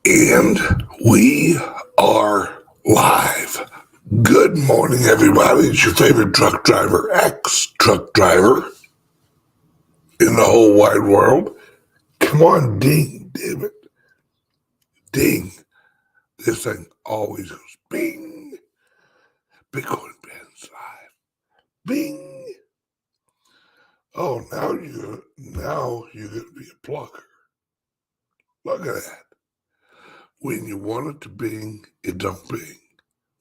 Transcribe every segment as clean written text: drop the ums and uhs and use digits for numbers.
And we are live. Good morning, everybody. It's your favorite truck driver, ex-truck driver in the whole wide world. Come on, ding, damn it. Ding. This thing always goes bing. Bitcoin Ben's live. Bing. Oh, now you're gonna be a plugger. Look at that. When you want it to bing, it don't bing.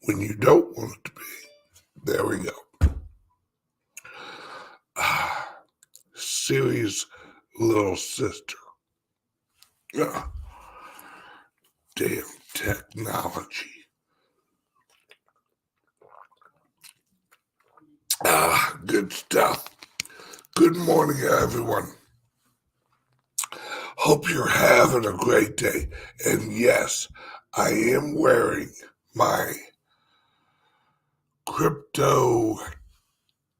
When you don't want it to bing, there we go. Siri's little sister. Damn technology. Good stuff. Good morning, everyone. Hope you're having a great day. And yes, I am wearing my Crypto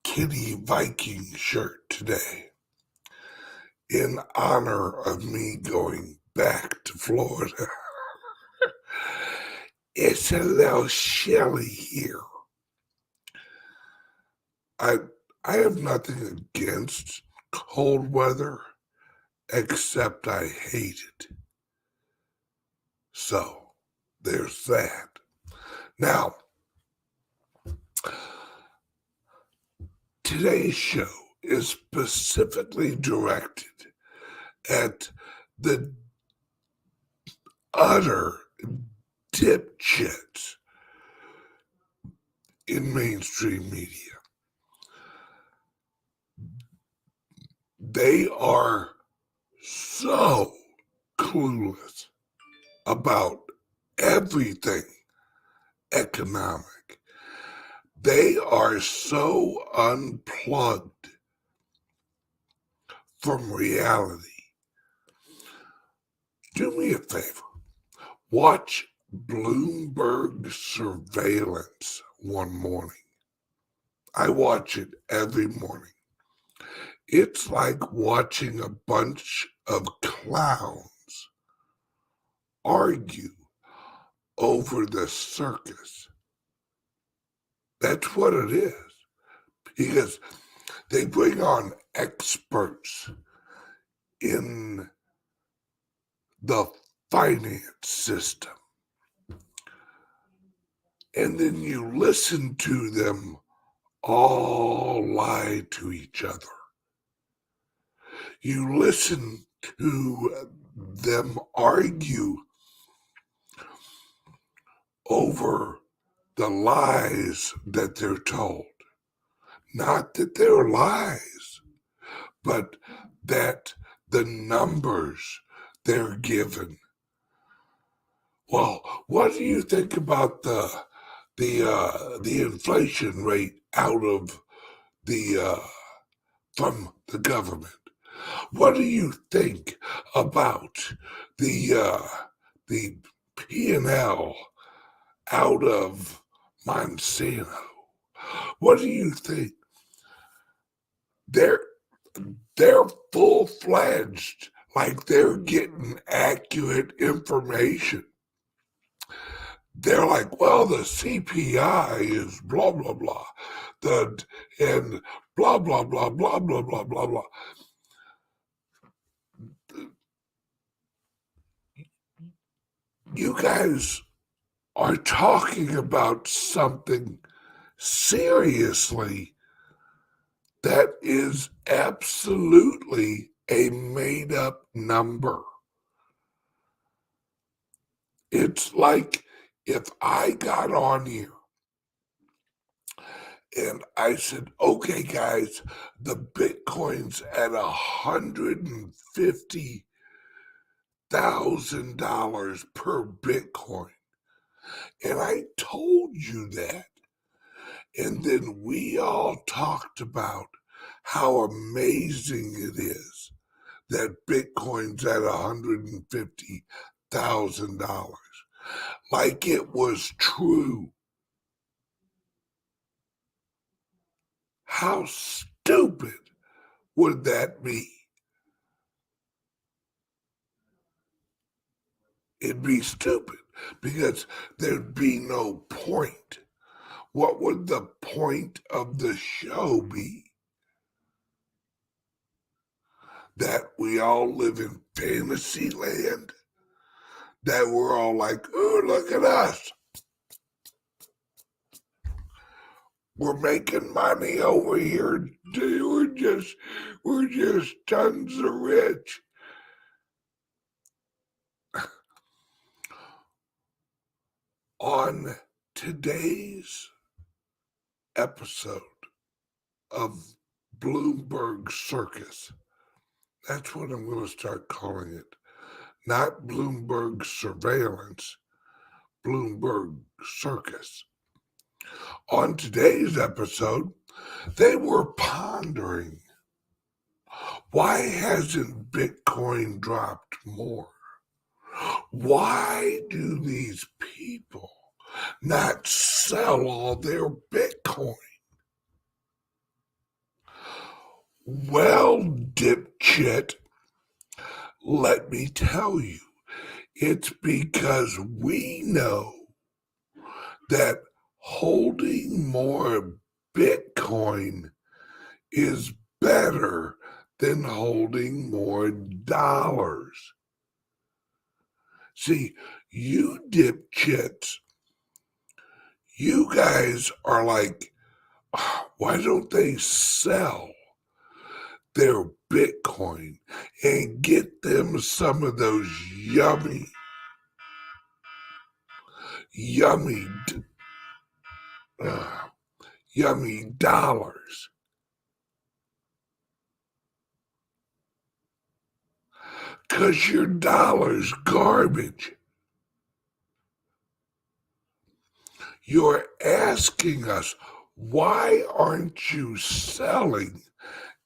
Kitty Viking shirt today in honor of me going back to Florida. It's a little chilly here. I have nothing against cold weather, except I hate it. So, there's that. Now, today's show is specifically directed at the utter dipshits in mainstream media. They are so clueless about everything economic. They are so unplugged from reality. Do me a favor. Watch Bloomberg surveillance one morning. I watch it every morning. It's like watching a bunch of clowns argue over the circus. That's what it is. Because they bring on experts in the finance system. And then you listen to them all lie to each other. You listen to them argue over the lies that they're told. Not that they're lies, but that the numbers they're given. Well, what do you think about the inflation rate out of from the government? What do you think about the P&L out of Monsanto? What do you think? They're full-fledged, like they're getting accurate information. They're like, well, the CPI is blah blah blah, and blah blah blah blah blah blah blah blah. You guys are talking about something seriously that is absolutely a made-up number. It's like if I got on here and I said, okay, guys, the Bitcoin's at $150,000 per Bitcoin. And I told you that. And then we all talked about how amazing it is that Bitcoin's at $150,000. Like it was true. How stupid would that be? It'd be stupid because there'd be no point. What would the point of the show be? That we all live in fantasy land? That we're all like, ooh, look at us. We're making money over here. We're just tons of rich. On today's episode of Bloomberg Circus, that's what I'm going to start calling it. Not Bloomberg Surveillance, Bloomberg Circus. On today's episode, they were pondering, why hasn't Bitcoin dropped more? Why do these people not sell all their Bitcoin? Well, dipshit, let me tell you, it's because we know that holding more Bitcoin is better than holding more dollars. See, you dipshits, you guys are like, why don't they sell their Bitcoin and get them some of those yummy, yummy, yummy dollars? Because your dollar's garbage. You're asking us, why aren't you selling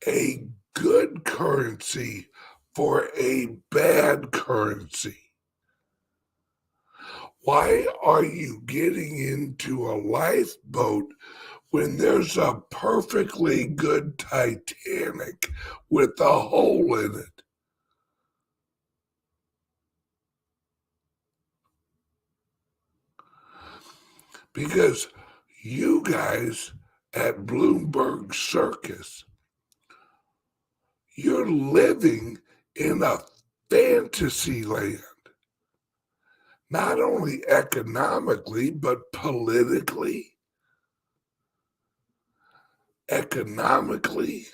a good currency for a bad currency? Why are you getting into a lifeboat when there's a perfectly good Titanic with a hole in it? Because you guys at Bloomberg Circus, you're living in a fantasy land. Not only economically, but politically, economically.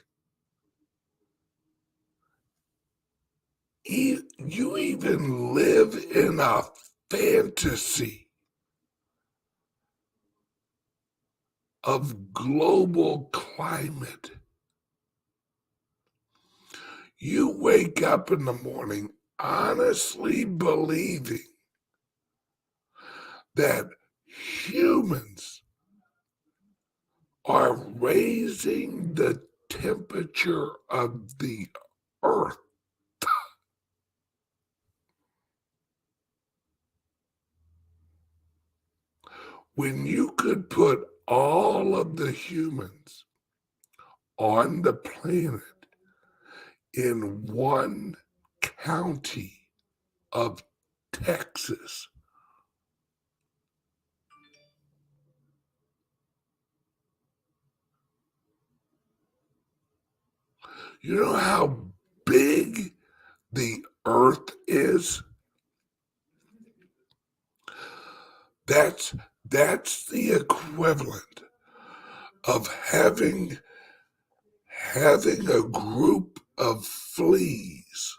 You even live in a fantasy of global climate. You wake up in the morning honestly believing that humans are raising the temperature of the earth. When you could put all of the humans on the planet in one county of Texas. You know how big the earth is? That's the equivalent of having a group of fleas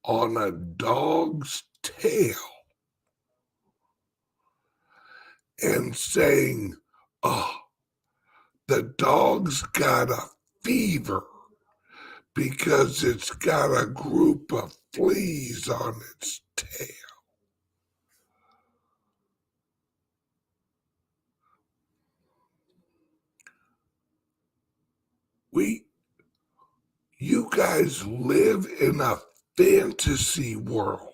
on a dog's tail and saying, oh, the dog's got a fever because it's got a group of fleas on its tail. You guys live in a fantasy world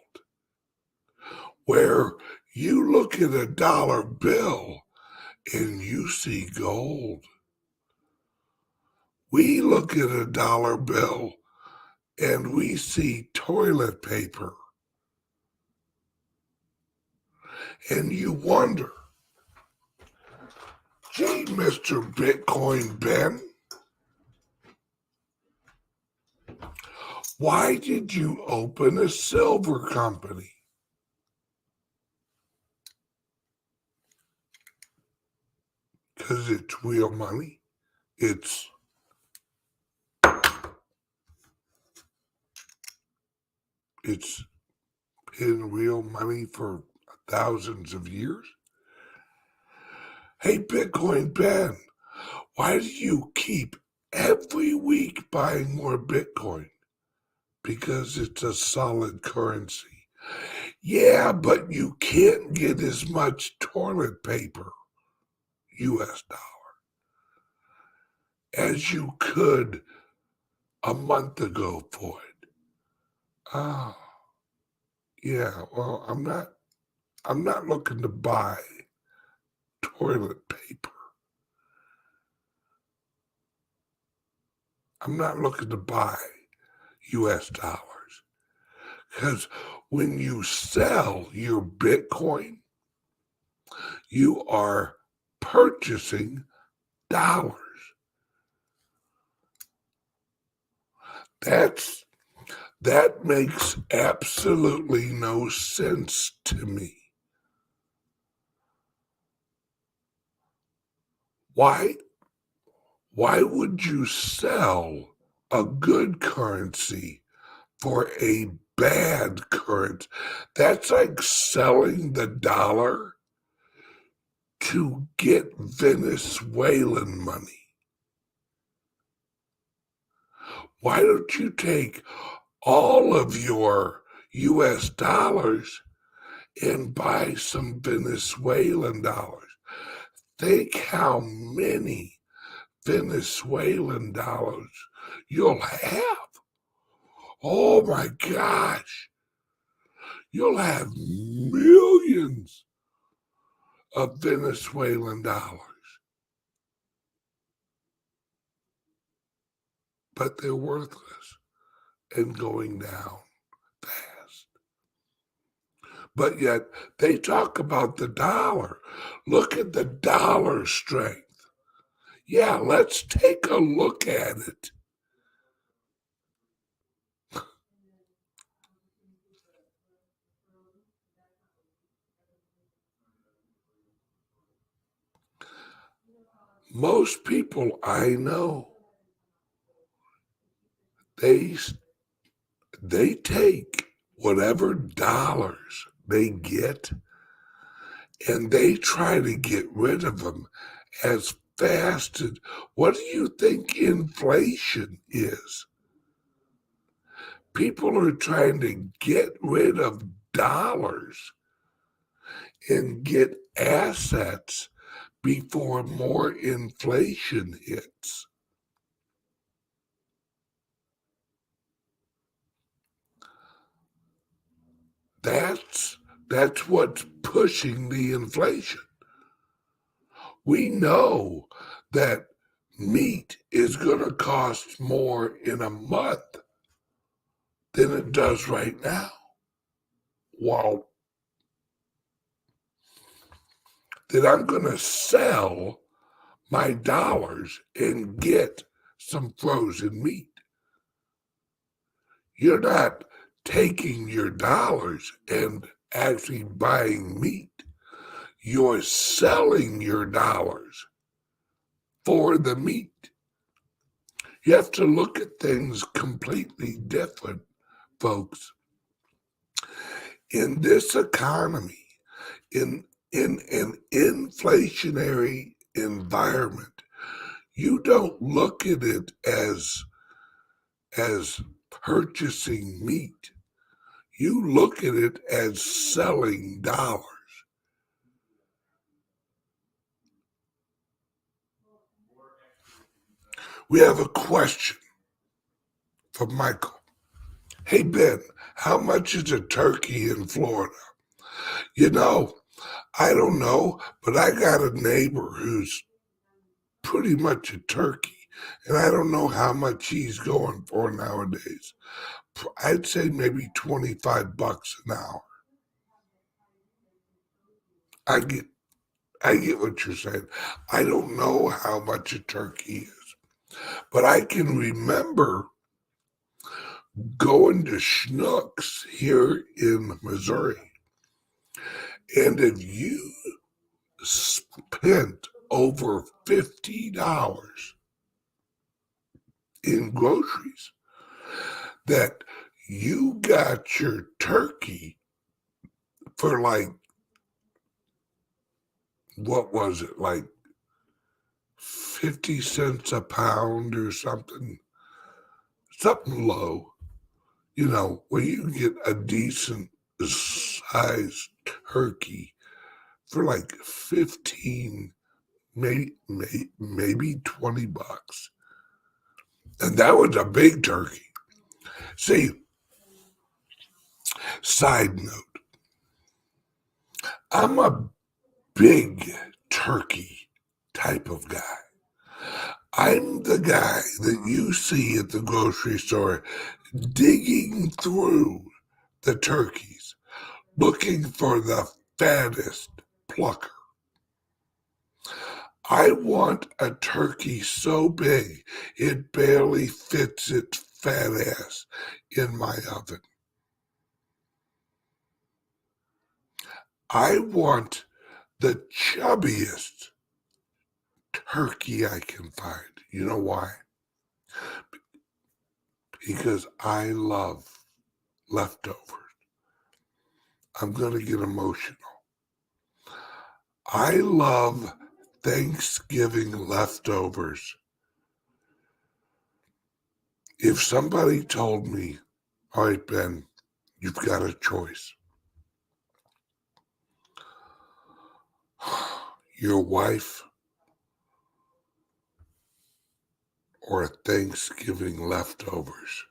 where you look at a dollar bill and you see gold. We look at a dollar bill and we see toilet paper. And you wonder, gee, Mr. Bitcoin Ben, why did you open a silver company? Because it's real money. It's been real money for thousands of years. Hey, Bitcoin Ben, why do you keep every week buying more Bitcoin? Because it's a solid currency. Yeah, but you can't get as much toilet paper, US dollar, as you could a month ago for it. Oh, yeah, well, I'm not looking to buy toilet paper. I'm not looking to buy US dollars. Because when you sell your Bitcoin, you are purchasing dollars. That makes absolutely no sense to me. Why would you sell a good currency for a bad currency? That's like selling the dollar to get Venezuelan money. Why don't you take all of your US dollars and buy some Venezuelan dollars? Think how many Venezuelan dollars you'll have. Oh my gosh. You'll have millions of Venezuelan dollars. But they're worthless and going down fast. But yet they talk about the dollar. Look at the dollar strength. Yeah, let's take a look at it. Most people I know, they take whatever dollars they get and they try to get rid of them as fast as, what do you think inflation is? People are trying to get rid of dollars and get assets before more inflation hits. That's what's pushing the inflation. We know that meat is going to cost more in a month than it does right now. Well, then I'm going to sell my dollars and get some frozen meat. You're not taking your dollars and actually buying meat. You're selling your dollars for the meat. You have to look at things completely different, folks. In this economy, in an inflationary environment, you don't look at it as purchasing meat. You look at it as selling dollars. We have a question from Michael. Hey, Ben, how much is a turkey in Florida? You know, I don't know, but I got a neighbor who's pretty much a turkey, and I don't know how much he's going for nowadays. I'd say maybe $25 an hour. I get what you're saying. I don't know how much a turkey is, but I can remember going to Schnucks here in Missouri. And if you spent over $50 in groceries, that you got your turkey for like, what was it, like 50 cents a pound or something low, where you can get a decent sized turkey for like 15, maybe $20. And that was a big turkey. See, side note, I'm a big turkey type of guy. I'm the guy that you see at the grocery store digging through the turkeys, looking for the fattest plucker. I want a turkey so big it barely fits its fat ass in my oven. I want the chubbiest turkey I can find. You know why? Because I love leftovers. I'm going to get emotional. I love Thanksgiving leftovers. If somebody told me, all right, Ben, you've got a choice. Your wife or Thanksgiving leftovers,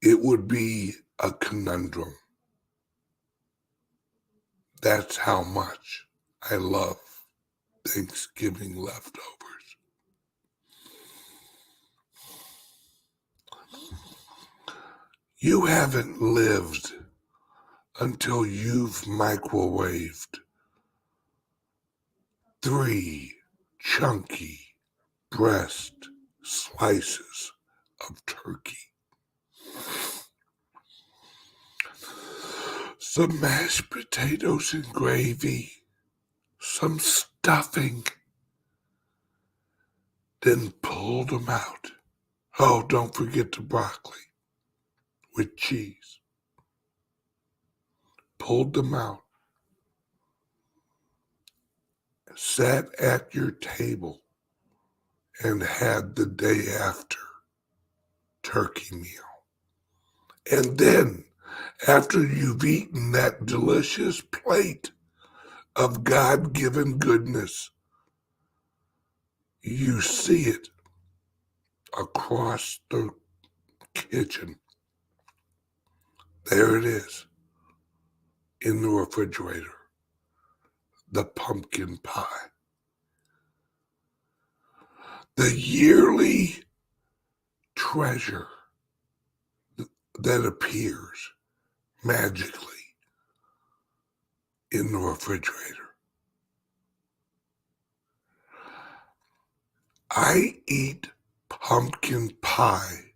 it would be a conundrum. That's how much I love Thanksgiving leftovers. You haven't lived until you've microwaved 3 chunky breast slices of turkey, some mashed potatoes and gravy, some stuffing, then pulled them out. Oh, don't forget the broccoli with cheese. Pulled them out. Sat at your table and had the day after turkey meal. And then, after you've eaten that delicious plate of God-given goodness, you see it across the kitchen. There it is in the refrigerator, the pumpkin pie. The yearly treasure that appears magically in the refrigerator. I eat pumpkin pie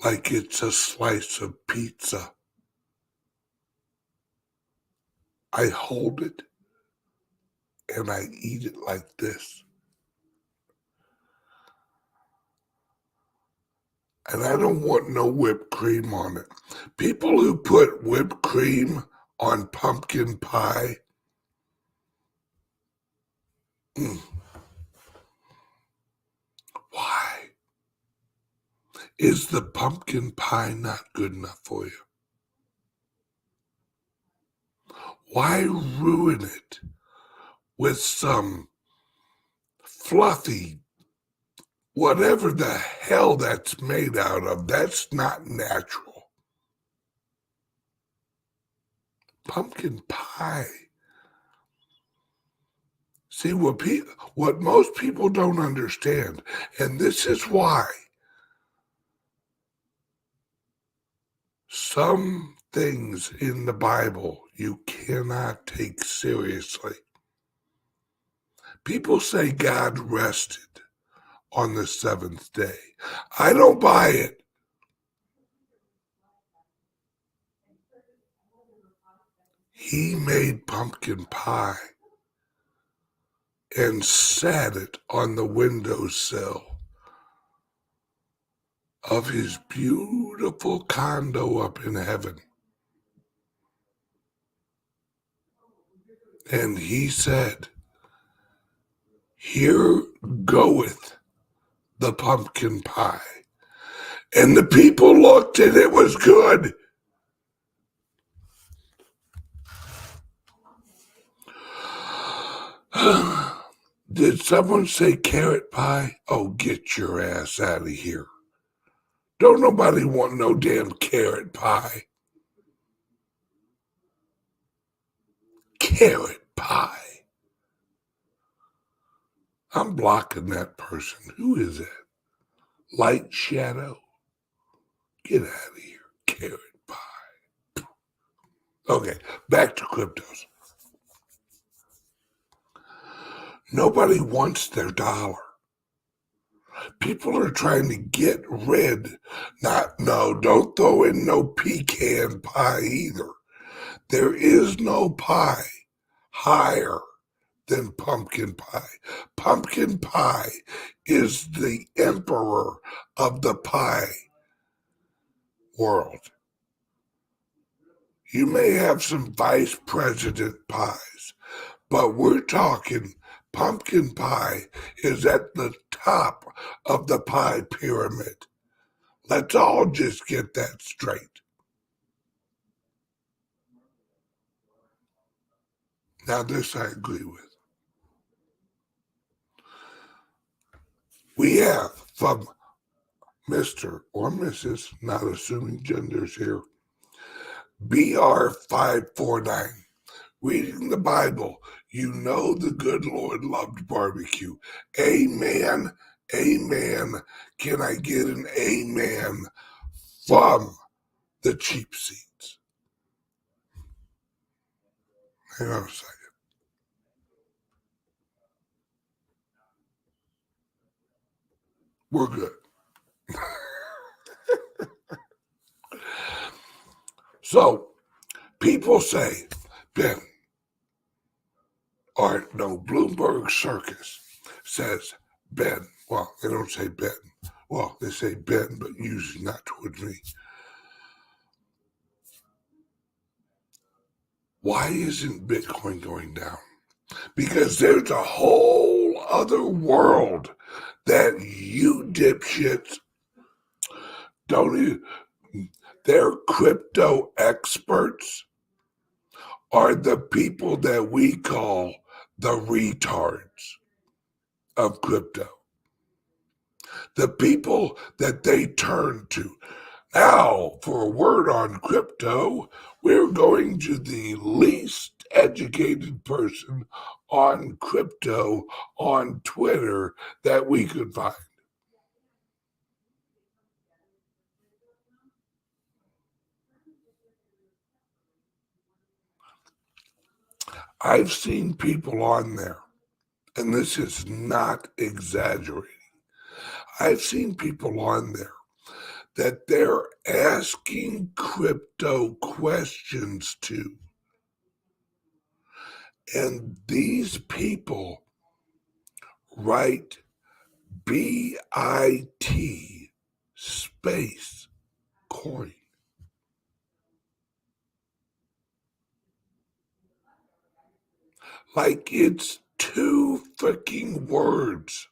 like it's a slice of pizza. I hold it and I eat it like this. And I don't want no whipped cream on it. People who put whipped cream on pumpkin pie, why? Is the pumpkin pie not good enough for you? Why ruin it with some fluffy, whatever the hell that's made out of? That's not natural. Pumpkin pie. See, what most people don't understand, and this is why some things in the Bible you cannot take seriously. People say God rested on the seventh day. I don't buy it. He made pumpkin pie and sat it on the windowsill of his beautiful condo up in heaven. And he said, "Here goeth the pumpkin pie." And the people looked and it was good. Did someone say carrot pie? Oh, get your ass out of here. Don't nobody want no damn carrot pie. Carrot pie. I'm blocking that person. Who is that? Light Shadow? Get out of here. Carrot pie. Okay, back to cryptos. Nobody wants their dollar. People are trying to get rid. Don't throw in no pecan pie either. There is no pie higher than pumpkin pie. Pumpkin pie is the emperor of the pie world. You may have some vice president pies, but we're talking pumpkin pie is at the top of the pie pyramid. Let's all just get that straight. Now, this I agree with. We have from Mr. or Mrs., not assuming genders here, BR549. Reading the Bible, you know the good Lord loved barbecue. Amen. Amen. Can I get an amen from the cheap seats? Hang on a second. We're good. So, people say, Ben, Bloomberg Circus says, Ben, well, they don't say Ben. Well, they say Ben, but usually not towards me. Why isn't Bitcoin going down? Because there's a whole other world that you dipshits don't even, their crypto experts are the people that we call the retards of crypto. The people that they turn to. Now, for a word on crypto, we're going to the least educated person on crypto on Twitter that we could find. I've seen people on there, and this is not exaggerating. I've seen people on there that they're asking crypto questions to. And these people write BIT space coin. Like it's two freaking words.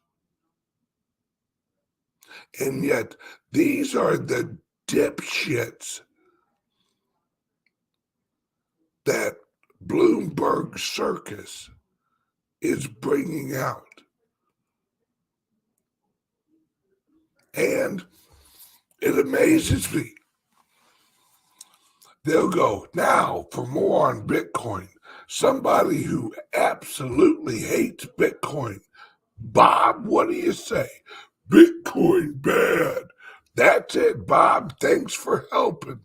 And yet, these are the dipshits that Bloomberg Circus is bringing out. And it amazes me. They'll go, now for more on Bitcoin. Somebody who absolutely hates Bitcoin. Bob, what do you say? Bitcoin bad. That's it, Bob. Thanks for helping.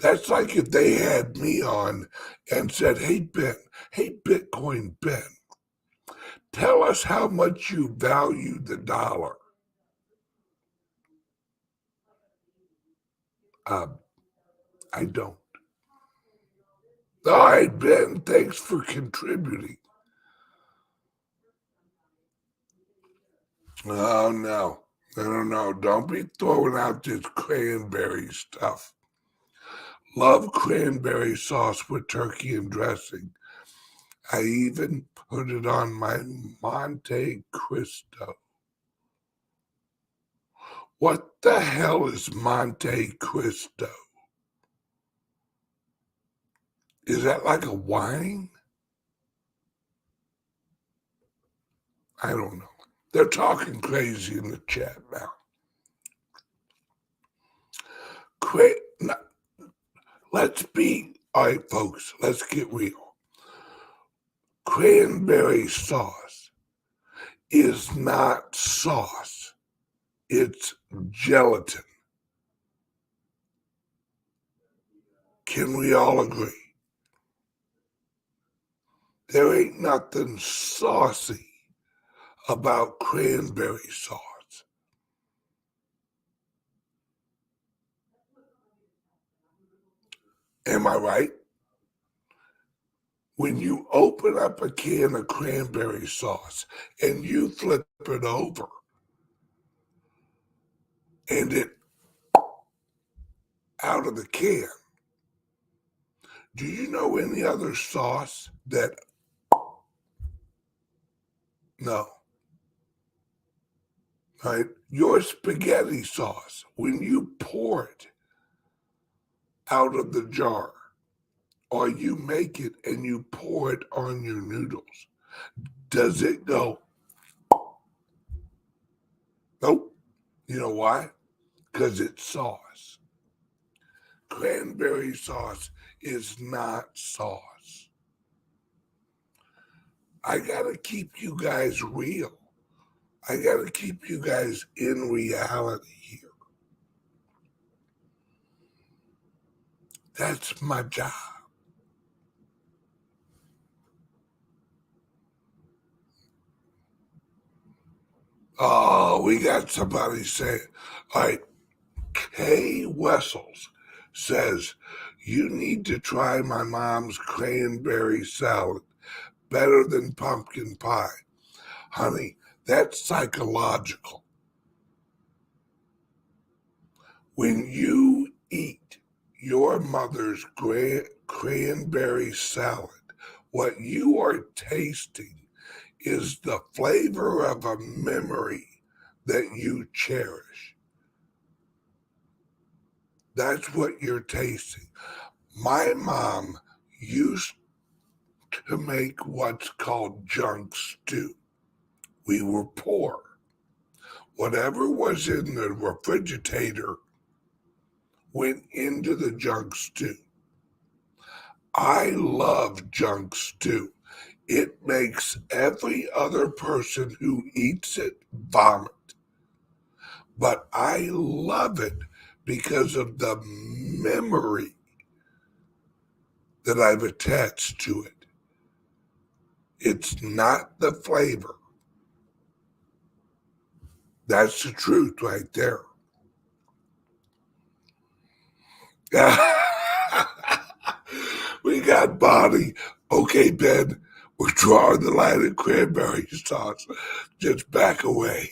That's like if they had me on and said, hey, Ben, hey, Bitcoin Ben, tell us how much you value the dollar. I don't. All right, Ben, thanks for contributing. Oh, no. No. Don't be throwing out this cranberry stuff. Love cranberry sauce with turkey and dressing. I even put it on my Monte Cristo. What the hell is Monte Cristo? Is that like a wine? I don't know. They're talking crazy in the chat now. Let's be, all right, folks, let's get real. Cranberry sauce is not sauce. It's gelatin. Can we all agree? There ain't nothing saucy about cranberry sauce. Am I right? When you open up a can of cranberry sauce and you flip it over and it out of the can, do you know any other sauce that, no, right? Your spaghetti sauce, when you pour it out of the jar, or you make it and you pour it on your noodles, does it go? Nope. You know why? Because it's sauce. Cranberry sauce is not sauce. I gotta keep you guys real. I gotta keep you guys in reality here. That's my job. Oh, we got somebody saying, all right, Kay Wessels says, you need to try my mom's cranberry salad. Better than pumpkin pie. Honey, that's psychological. When you eat your mother's cranberry salad, what you are tasting is the flavor of a memory that you cherish. That's what you're tasting. My mom used to make what's called junk stew. We were poor. Whatever was in the refrigerator went into the junk stew. I love junk stew. It makes every other person who eats it vomit. But I love it because of the memory that I've attached to it. It's not the flavor. That's the truth right there. We got Bonnie. Okay, Ben, we're drawing the line at cranberry sauce. Just back away.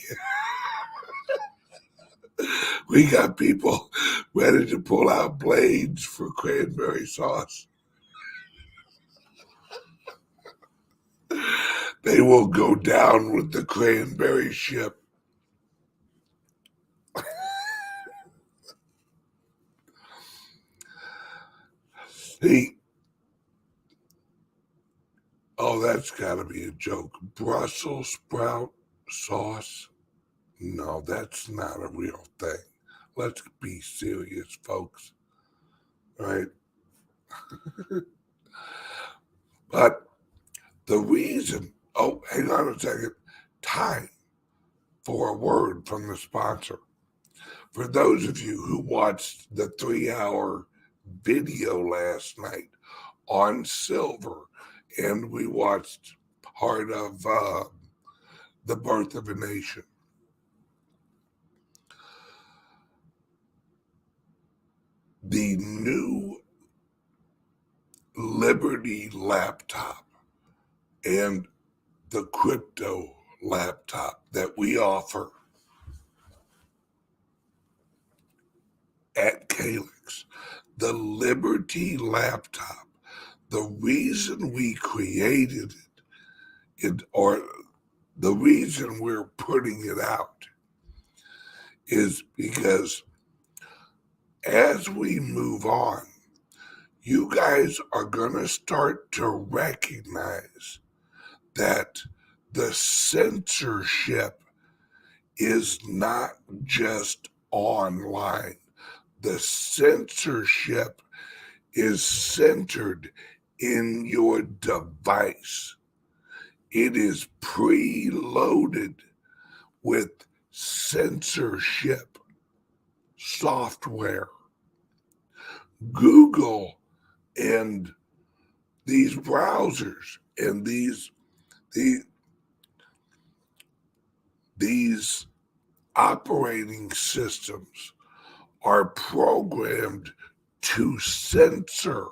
We got people ready to pull out blades for cranberry sauce. They will go down with the cranberry ship. See, oh, that's got to be a joke. Brussels sprout sauce? No, that's not a real thing. Let's be serious, folks. Right? But the reason, oh, hang on a second. Time for a word from the sponsor. For those of you who watched the 3-hour video last night on silver, and we watched part of The Birth of a Nation. The new Liberty laptop and the crypto laptop that we offer at CALIX, the Liberty laptop, the reason we created it, or the reason we're putting it out, is because as we move on, you guys are going to start to recognize that the censorship is not just online. The censorship is centered in your device. It is preloaded with censorship software. Google and these browsers and these operating systems are programmed to censor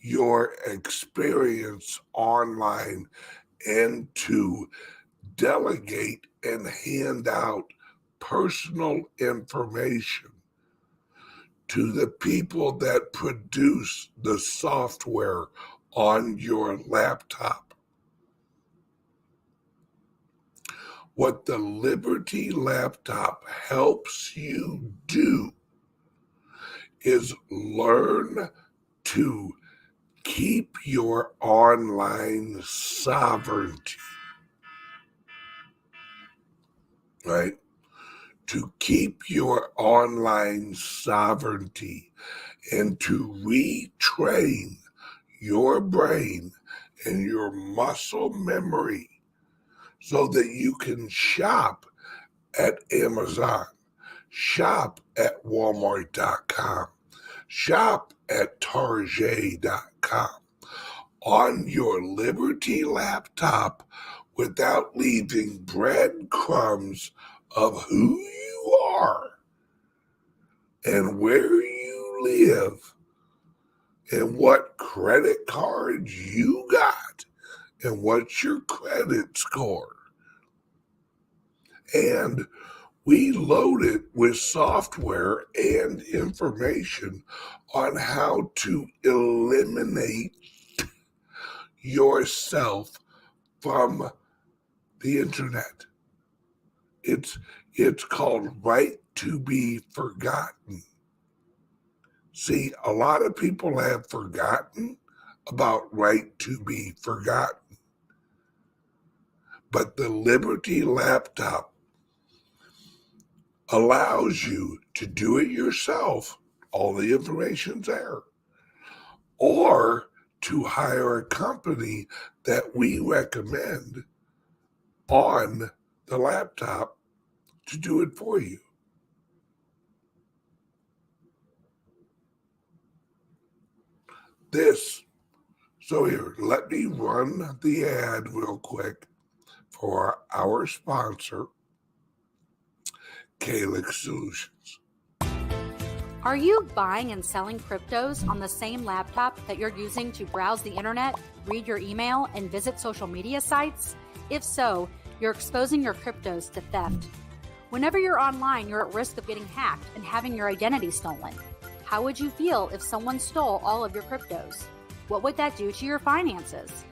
your experience online and to delegate and hand out personal information to the people that produce the software on your laptop. What the Liberty laptop helps you do is learn to keep your online sovereignty, right? To keep your online sovereignty and to retrain your brain and your muscle memory so that you can shop at Amazon, shop at Walmart.com, shop at Target.com on your Liberty laptop without leaving breadcrumbs of who you are and where you live and what credit cards you got and what's your credit score. And we load it with software and information on how to eliminate yourself from the internet. It's called Right to Be Forgotten. See, a lot of people have forgotten about Right to Be Forgotten. But the Liberty laptop allows you to do it yourself. All the information's there. Or to hire a company that we recommend on the laptop to do it for you. So here, let me run the ad real quick for our sponsor, CALIX Solutions. Are you buying and selling cryptos on the same laptop that you're using to browse the internet, read your email, and visit social media sites? If so, you're exposing your cryptos to theft. Whenever you're online, you're at risk of getting hacked and having your identity stolen. How would you feel if someone stole all of your cryptos? What would that do to your finances?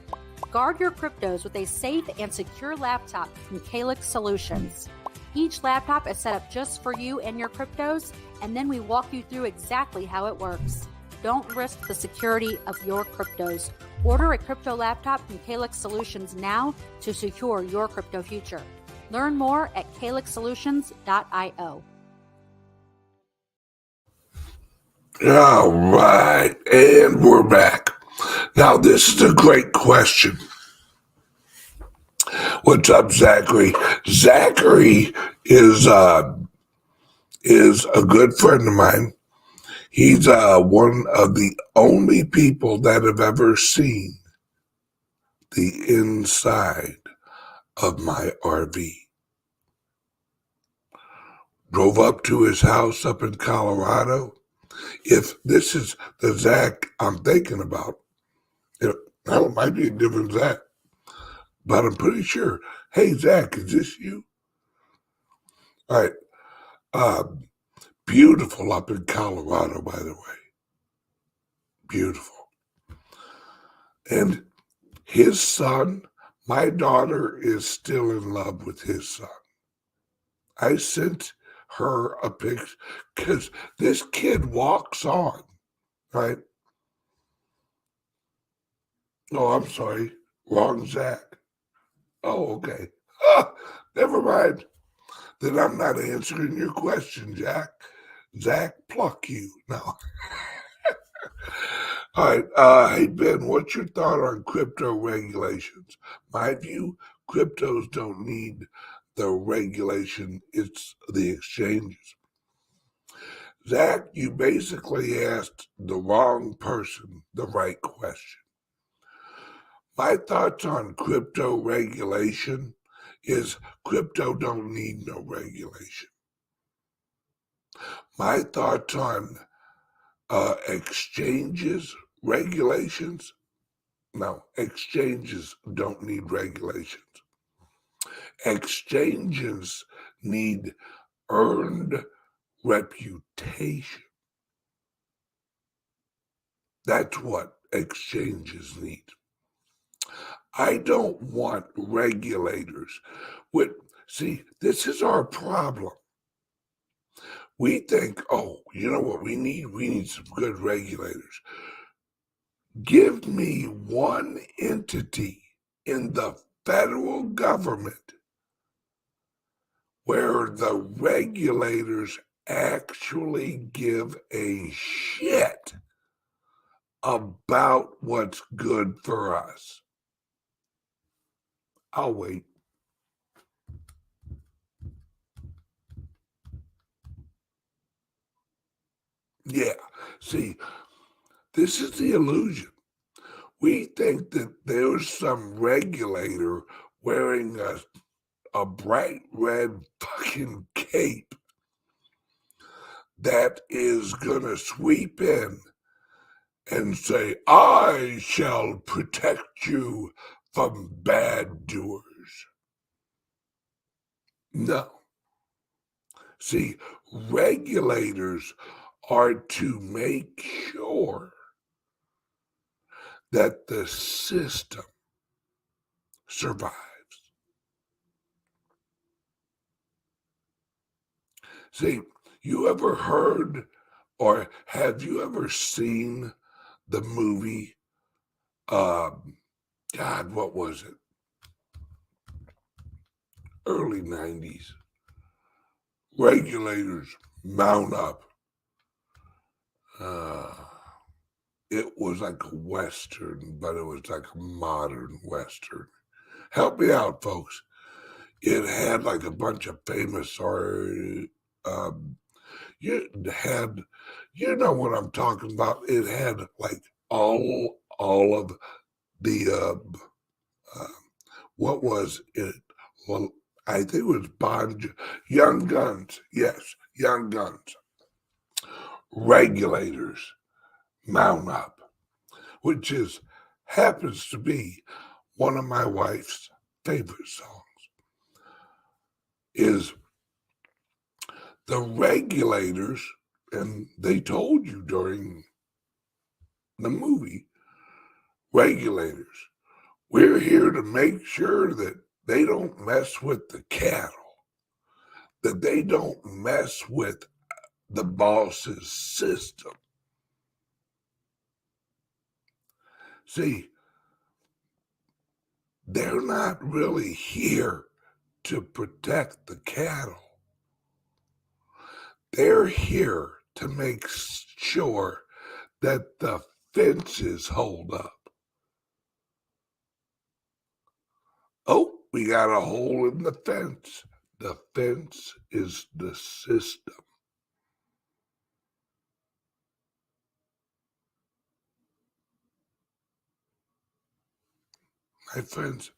Guard your cryptos with a safe and secure laptop from CALIX Solutions. Each laptop is set up just for you and your cryptos, and then we walk you through exactly how it works. Don't risk the security of your cryptos. Order a crypto laptop from CALIX Solutions now to secure your crypto future. Learn more at calixsolutions.io. All right, and we're back. Now, this is a great question. What's up, Zachary? Zachary is a good friend of mine. He's one of the only people that have ever seen the inside of my RV. Drove up to his house up in Colorado. If this is the Zach I'm thinking about, it might be a different Zach, but I'm pretty sure. Hey, Zach, is this you? All right. Beautiful up in Colorado, by the way. Beautiful. And his son, my daughter is still in love with his son. I sent her a picture because this kid walks on, right? Oh, I'm sorry. Wrong Zach. Oh, okay. Never mind. Then I'm not answering your question, Jack. Zach, pluck you. No. All right. Hey, Ben, what's your thought on crypto regulations? My view, cryptos don't need the regulation. It's the exchanges. Zach, you basically asked the wrong person the right question. My thoughts on crypto regulation is crypto don't need no regulation. My thoughts on exchanges regulations, no, exchanges don't need regulations. Exchanges need earned reputation. That's what exchanges need. I don't want regulators. See, this is our problem. We think, oh, you know what we need? We need some good regulators. Give me one entity in the federal government where the regulators actually give a shit about what's good for us. I'll wait. Yeah, see, this is the illusion. We think that there's some regulator wearing a bright red fucking cape that is going to sweep in and say, I shall protect you from bad doers. No. See, regulators are to make sure that the system survives. See, you ever heard or have you ever seen the movie, God, what was it? Early 90s. Regulators mount up. It was like a Western, but it was like a modern Western. Help me out, folks. It had like a bunch of famous you know what I'm talking about. It had like all of the what was it? Well, I think it was Young Guns. Yes, Young Guns. Regulators mount up, which happens to be one of my wife's favorite songs. Is the regulators, and they told you during the movie, regulators, we're here to make sure that they don't mess with the cattle, that they don't mess with the boss's system. See, they're not really here to protect the cattle. They're here to make sure that the fences hold up. Oh, we got a hole in the fence. The fence is the system. My friends,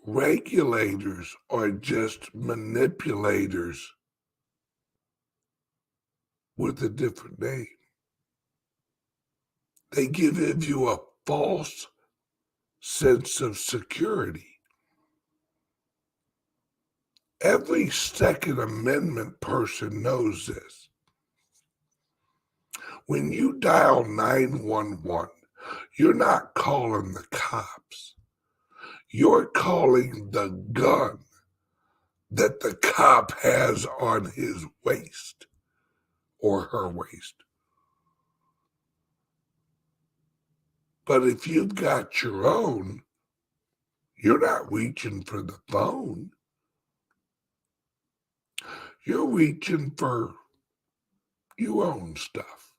regulators are just manipulators with a different name. They give you a false sense of security. Every Second Amendment person knows this. When you dial 911, you're not calling the cops. You're calling the gun that the cop has on his waist or her waist. But if you've got your own, you're not reaching for the phone. You're reaching for your own stuff.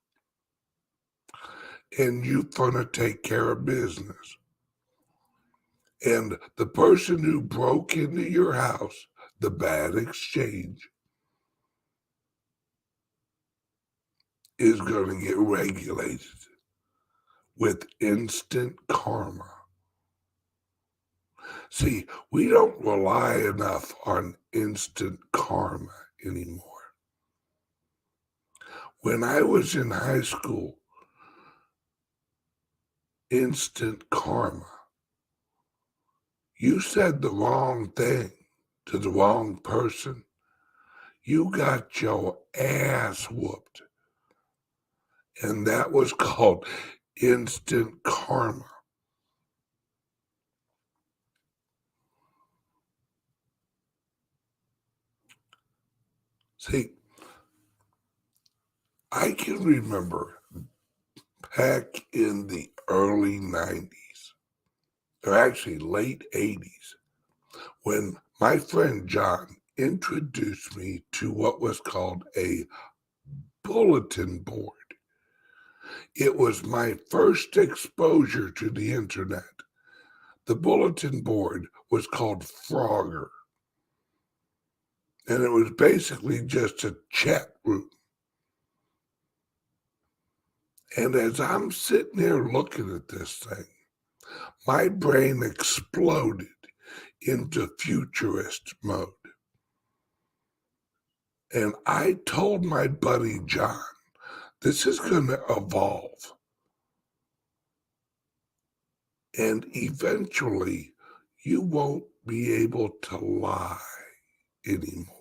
And you're going to take care of business. And the person who broke into your house, the bad exchange, is going to get regulated with instant karma. See, we don't rely enough on instant karma anymore. When I was in high school, instant karma. You said the wrong thing to the wrong person, you got your ass whooped. And that was called instant karma. See, I can remember back in the early 90s, or actually late 80s, when my friend John introduced me to what was called a bulletin board. It was my first exposure to the internet. The bulletin board was called Frogger. And it was basically just a chat room. And as I'm sitting there looking at this thing, my brain exploded into futurist mode. And I told my buddy John, this is going to evolve. And eventually, you won't be able to lie anymore.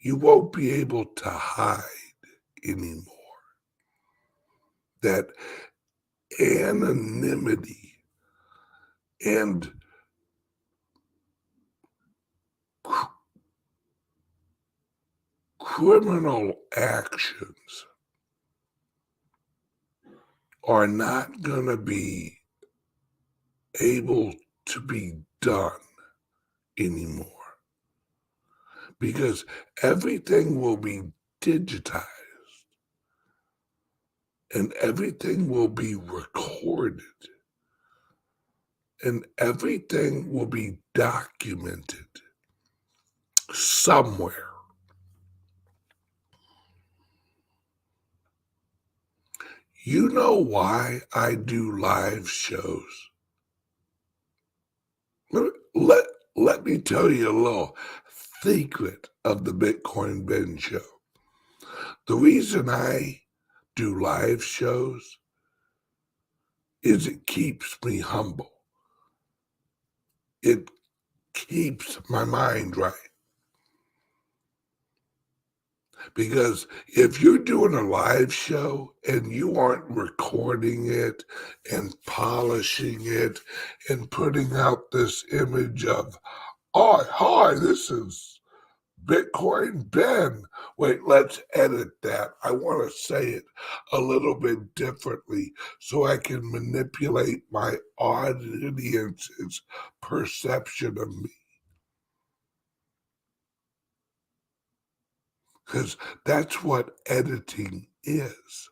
You won't be able to hide anymore. That anonymity and criminal actions are not going to be able to be done anymore, because everything will be digitized and everything will be recorded and everything will be documented somewhere. You know why I do live shows? Let me tell you a little secret of the Bitcoin Ben Show. The reason I do live shows is it keeps me humble. It keeps my mind right. Because if you're doing a live show and you aren't recording it and polishing it and putting out this image of, oh, hi, this is Bitcoin Ben. Wait, let's edit that. I want to say it a little bit differently so I can manipulate my audience's perception of me. Because that's what editing is.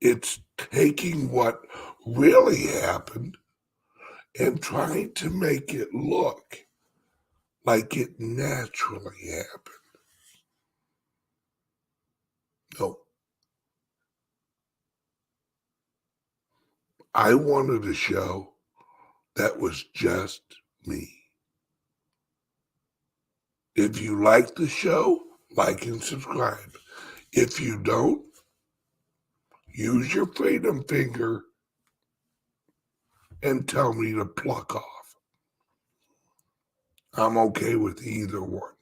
It's taking what really happened and trying to make it look like it naturally happened. No. I wanted a show that was just me. If you like the show, like and subscribe. If you don't, use your freedom finger and tell me to pluck off. I'm okay with either one.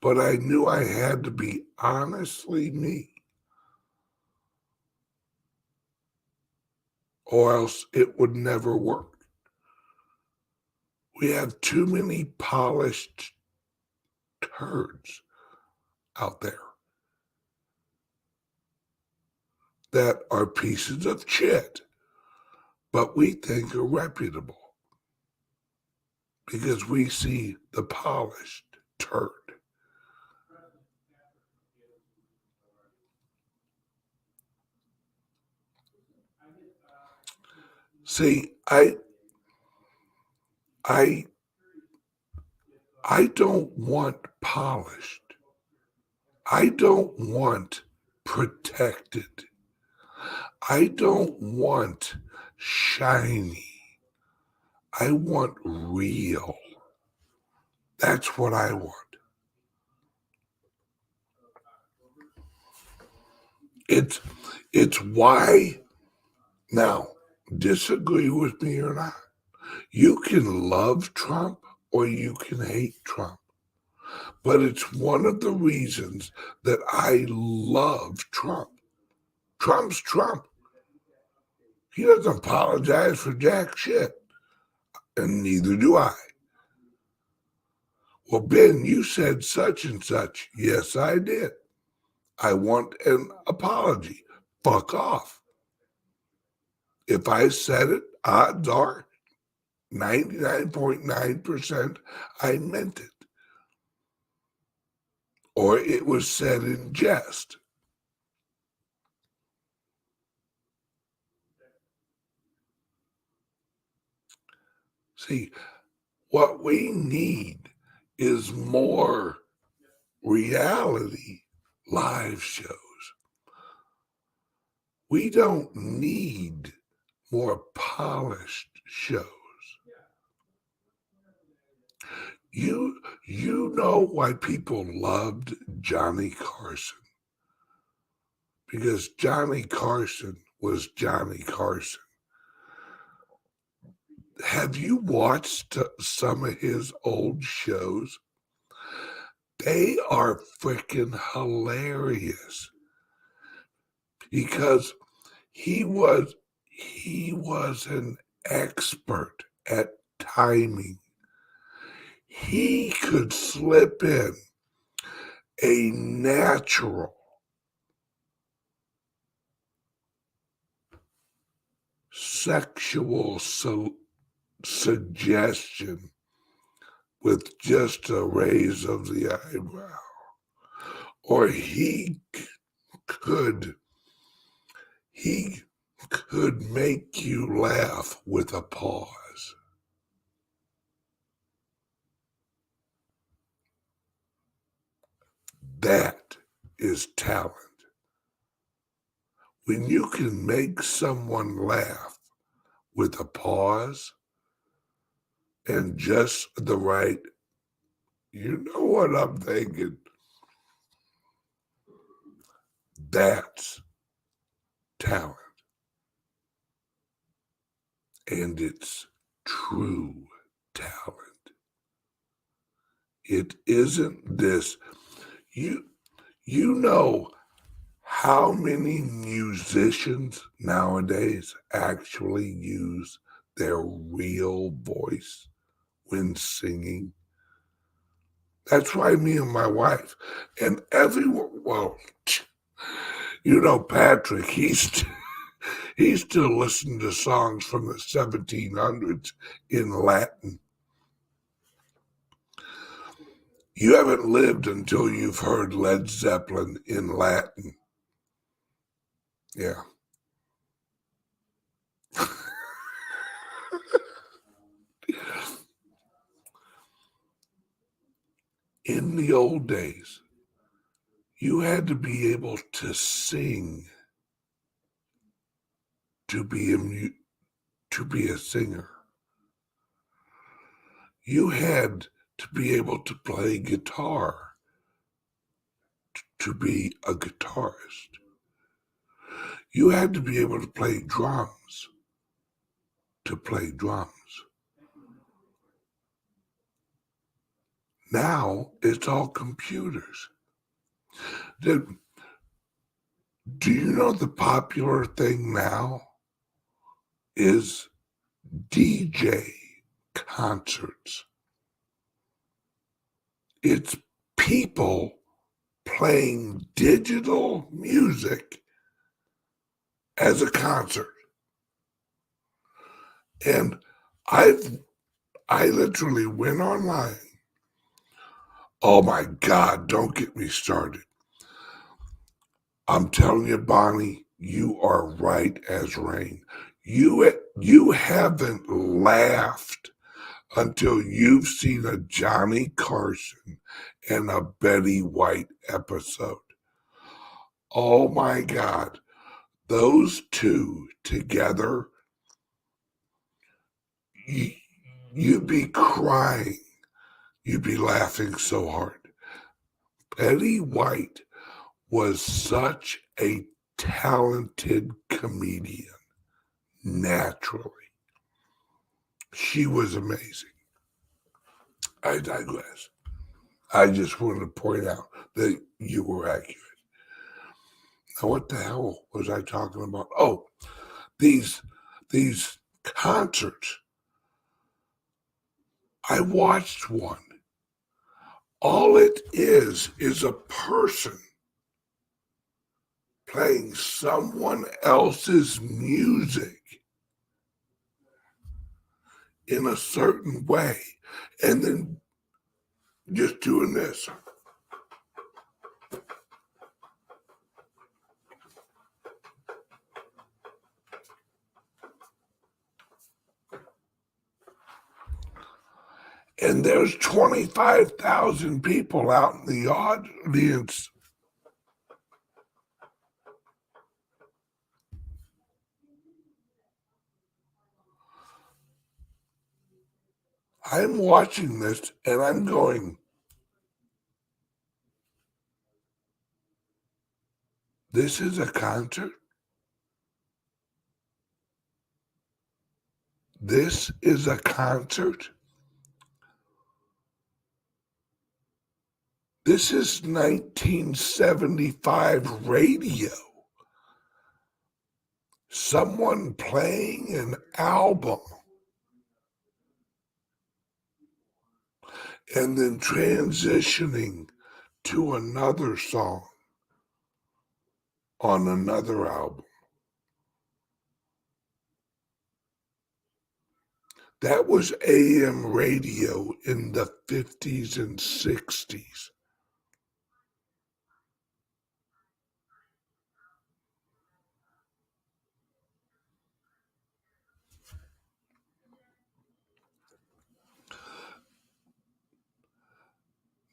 But I knew I had to be honestly me, or else it would never work. We have too many polished turds out there that are pieces of shit, but we think are reputable because we see the polished turd. See, I don't want polished. I don't want protected. I don't want shiny. I want real. That's what I want. It's why, now, disagree with me or not, you can love Trump or you can hate Trump. But it's one of the reasons that I love Trump. Trump's Trump. He doesn't apologize for jack shit. And neither do I. Well, Ben, you said such and such. Yes, I did. I want an apology. Fuck off. If I said it, odds are 99.9% I meant it. Or it was said in jest. See, what we need is more reality live shows. We don't need more polished shows. You know why people loved Johnny Carson? Because Johnny Carson was Johnny Carson. Have you watched some of his old shows? They are freaking hilarious because he was an expert at timing. He could slip in a natural sexual suggestion with just a raise of the eyebrow, or he could make you laugh with a pause. That is talent. When you can make someone laugh with a pause and just the right, you know what I'm thinking? That's talent. And it's true talent. It isn't this. You know how many musicians nowadays actually use their real voice when singing? That's why me and my wife and everyone, well, you know, Patrick, he's still listening to songs from the 1700s in Latin. You haven't lived until you've heard Led Zeppelin in Latin. Yeah. In the old days, you had to be able to sing to be a singer. You had to be able to play guitar to be a guitarist. You had to be able to play drums to play drums. Now it's all computers. Do you know the popular thing now is DJ concerts? It's people playing digital music as a concert. And I literally went online. Oh my God, don't get me started. I'm telling you, Bonnie, you are right as rain. You haven't laughed until you've seen a Johnny Carson and a Betty White episode. Oh my God, those two together, you'd be crying. You'd be laughing so hard. Betty White was such a talented comedian, naturally. She was amazing. I digress. I just wanted to point out that you were accurate. Now, what the hell was I talking about? Oh, these concerts. I watched one. All it is a person playing someone else's music in a certain way, and then just doing this. And there's 25,000 people out in the audience. I'm watching this and I'm going, this is a concert? This is a concert? This is 1975 radio. Someone playing an album and then transitioning to another song on another album. That was AM radio in the 50s and 60s.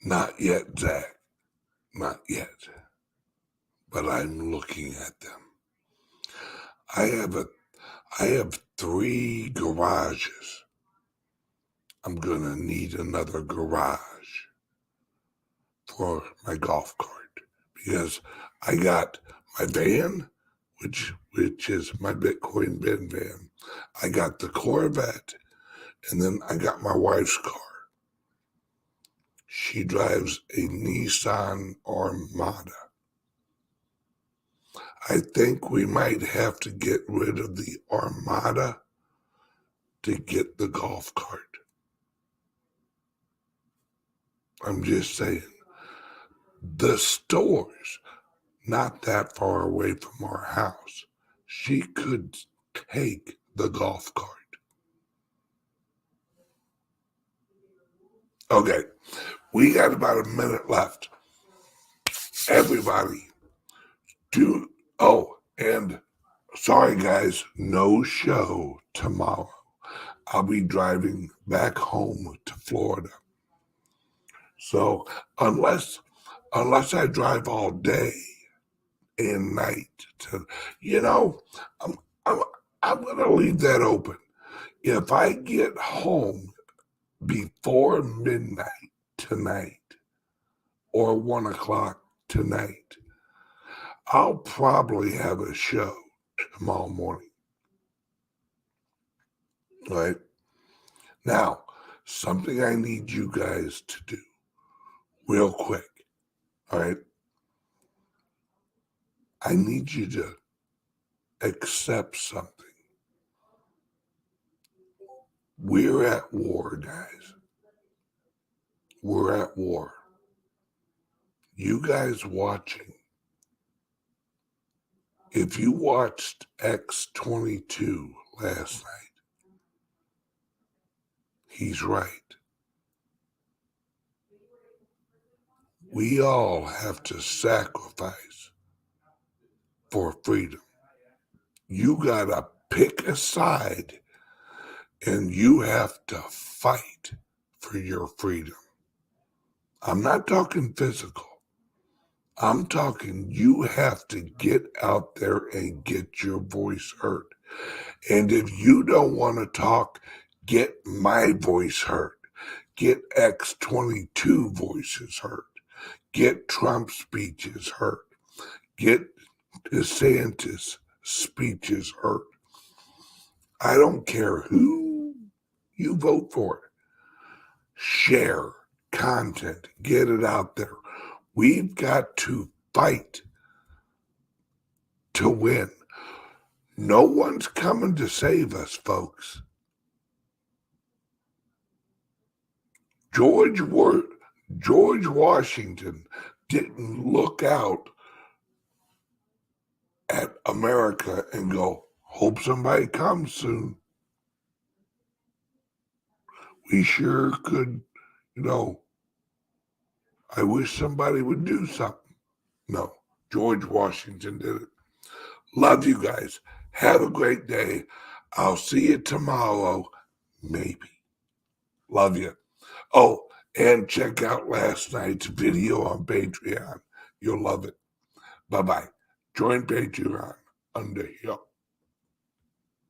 Not yet, Zach. Not yet. But I'm looking at them. I have 3 garages. I'm gonna need another garage for my golf cart because I got my van, which is my Bitcoin bin van. I got the Corvette, and then I got my wife's car. She drives a Nissan Armada. I think we might have to get rid of the Armada to get the golf cart. I'm just saying. The store's not that far away from our house. She could take the golf cart. Okay, we got about a minute left. Everybody, and sorry guys, no show tomorrow. I'll be driving back home to Florida. So unless I drive all day and night to, I'm going to leave that open. If I get home before midnight tonight or 1 o'clock tonight, I'll probably have a show tomorrow morning. All right? Now, something I need you guys to do real quick. All right? I need you to accept something. We're at war, guys. We're at war. You guys watching, if you watched X-22 last night, he's right. We all have to sacrifice for freedom. You gotta pick a side and you have to fight for your freedom. I'm not talking physical. I'm talking you have to get out there and get your voice heard. And if you don't want to talk, get my voice heard. Get X-22 voices heard. Get Trump speeches heard. Get DeSantis speeches heard. I don't care who you vote for. Share content. Get it out there. We've got to fight to win. No one's coming to save us, folks. George Washington didn't look out at America and go, hope somebody comes soon. We sure could, I wish somebody would do something. No, George Washington did it. Love you guys. Have a great day. I'll see you tomorrow, maybe. Love you. Oh, and check out last night's video on Patreon. You'll love it. Bye-bye. Join Patreon under here.